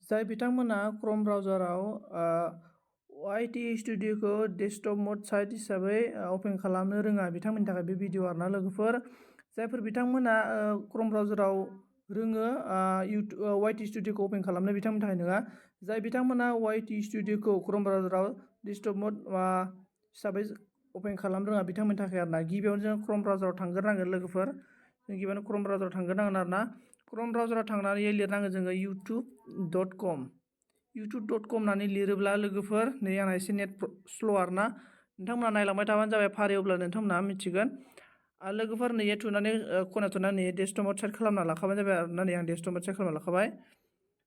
जाय बिथांमोना क्रम ब्राउजाराव YT स्टुडिय'खौ डेस्कटप मड साइट हिसाबै अपेन खालामनो रोङा बिथांमोननि थाखाय बे भिडिअ आरोना लोगोफोर। जायफोर बिथांमोना क्रम ब्राउजाराव रोङो YT स्टुडिय'खौ अपेन खालामनो बिथांमोननि थाखाय नङा। जाय बिथांमोना YT स्टुडिय'खौ क्रम ब्राउजाराव डेस्कटप मड हिसाबै अपेन खालामनो रोङा बिथांमोननि थाखाय आरोना। गिबियावनो जों क्रम ब्राउजाराव थांग्रोनांगोन लोगोफोर। जों गिबियावनो क्रम ब्राउजाराव थांग्रोनांगोन आरोना। क्रम ब्राउजाराव थांनानै लिरनांगोन जोङो youtube.com होननानै लिरोब्ला लोगोफोर नै आंना एसे नेट स्ल' आरोना। नोंथांमोना नायलांबाय थाबानो जाबाय फारि, अब्ला नोंथांमोना मिथिगोन। लोगोफोर नैयो थुनानै खना थुनानै डेस्कटप मड सेट खालामना लाखाबानो जाबाय आरोना। नै आं डेस्कटप मड सेट खालामना लाखाबाय।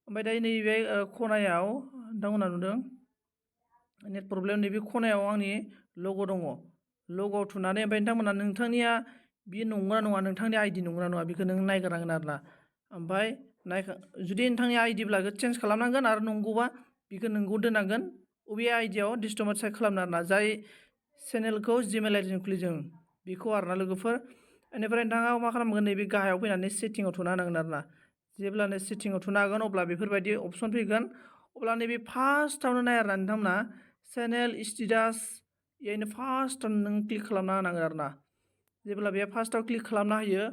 ओमफ्राय दायो नैबे खनायाव नोंथांमोना नुदों नेट प्रब्लेम, नैबे खनायाव आंनि लग' दङ। लग'आव थुनानै ओमफ्राय नोंथांमोना नोंथांनिया बियो नंगौना नङा, नोंथांनि आइडि नंगौना नङा बेखौ नों नायग्रोनांगोन आरोना। ओमफ्राय जुदि नोंथांनि आइडिब्ला चेन्ज खालामनांगोन आरो नंगौबा बेखौ नोंगौ दोननांगोन। अबे आइडियाव डेस्कटप मड सेट खालामनो आरोना। जाय चेनेलखौ जिमेल आइडिजों खुलिदों बेखौ आरोना लोगोफोर। बेनिफ्राय नोंथाङा मा खालामगोन, नैबे गाहायाव फैनानै सेटिंआव थुना होनांगोन आरोना। जेब्लानो सेटिंआव थुना हागोन अब्ला बेफोरबायदि अपसन फैगोन। अब्ला नैबे फार्स्टआवनो नाय आरोना नोंथांमोना चेनेल स्टेटास, बेहायनो फार्स्टआव नों क्लिक खालामना होनांगोन आरोना। जेब्ला बे फार्स्टआव क्लिक खालामना होयो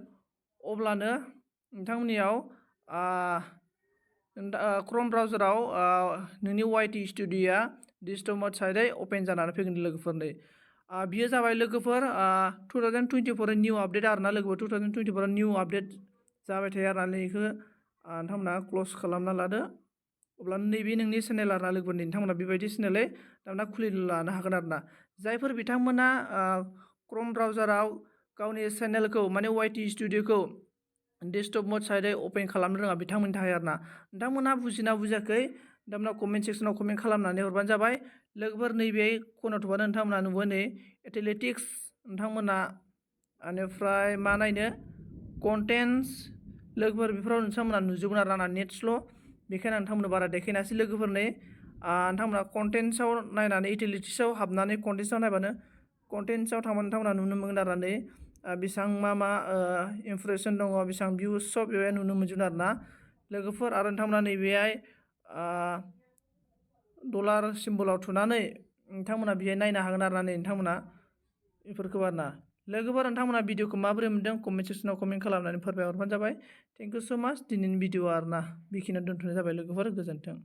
अब्लानो नोंथांमोननियाव क्रम ब्राउजाराव नोंनि YT स्टुडिय'आ डेस्कटप मड साइटै अपेन जानानै फैगोन लोगोफोरनो। बियो जाबाय लोगोफोर 2024 निउ आपडेट आरोना लोगोफोर। 2024 निउ आपडेट जाबाय थायो आरोना। बेखौ नोंथांमोना क्लस खालामना लादो। अब्ला नैबे नोंनि चेनेल आरोना लोगोफोर। नोंथांमोना बेबायदि चेनेलै दाना खुलिनो लानो हागोन आरोना। जायफोर बिथांमोना क्रम ब्राउजाराव गावनि चेनेलखौ माने YT स्टुडिय'खौ डेस्कटप मड साइटै अपेन खालामनो रोङा बिथांमोननि थाखाय आरोना। नोंथांमोना बुजिना बुजियाखै नोंथांमोना कमेन्ट सेक्सनाव कमेन्ट खालामनानै हरबानो जाबाय लोगोफोर। नैबे खनायाव थुबानो नोंथांमोना नुबाय नै एथलेटिक्स, नोंथांमोना बेनिफ्राय मा नायनो कन्टेन्ट्स लोगोफोर, बेफोराव नोंथांमोना नुजोबगोन आरोना। नेट स्ल' बेखायनो नोंथांमोननो बारा देखायनासै लोगोफोर। नै नोंथांमोना कन्टेन्ट्सआव नायनानै एथलेटिक्सआव हाबनानै कन्टेन्ट्सआव नायबानो कन्टेन्ट्सआव थांबानो नोंथांमोना नुनो मोनगोन आरोना। नै बेसेबां मा इमप्रेसन दङ, बेसेबां भिउस सब बेवहाय नुनो मोनजोबगोन आरोना लोगोफोर। आरो नोंथांमोना नैबेहाय डलार सिम्बलाव थुनानै नोंथांमोना बेहाय नायनो हागोन आरोना। नै नोंथांमोना बेफोरखौ आरोना लोगोफोर। नोंथांमोना भिडिअखौ माबोरै मोनदों कमेन्ट सेक्सनाव कमेन्ट खालामनानै फोरमायहरबानो जाबाय। थेंक इउ स' माच। दिनैनि भिडिअ आरोना बेखिनियाव दोनथ'नाय जाबाय लोगोफोर। गोजोन्थों।